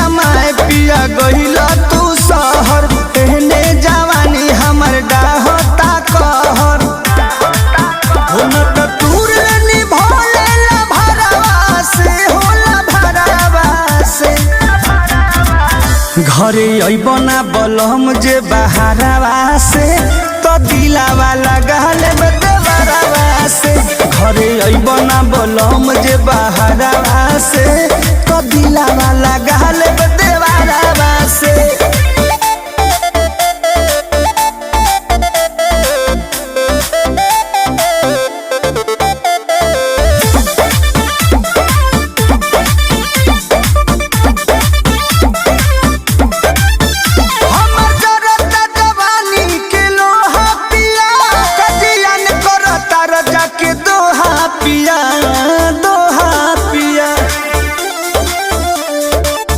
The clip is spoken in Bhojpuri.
कमाए पिया गहिला तू शहर एहने जवानी हमर डाहता कहर टूर भोले ला भरवा से होला भरवा से घरे अइबना बलम जे बहारवा से तो दिलावा लगाल देवरवा से घरे अइबना बलम जे बहारवा से तो दिलावा लगा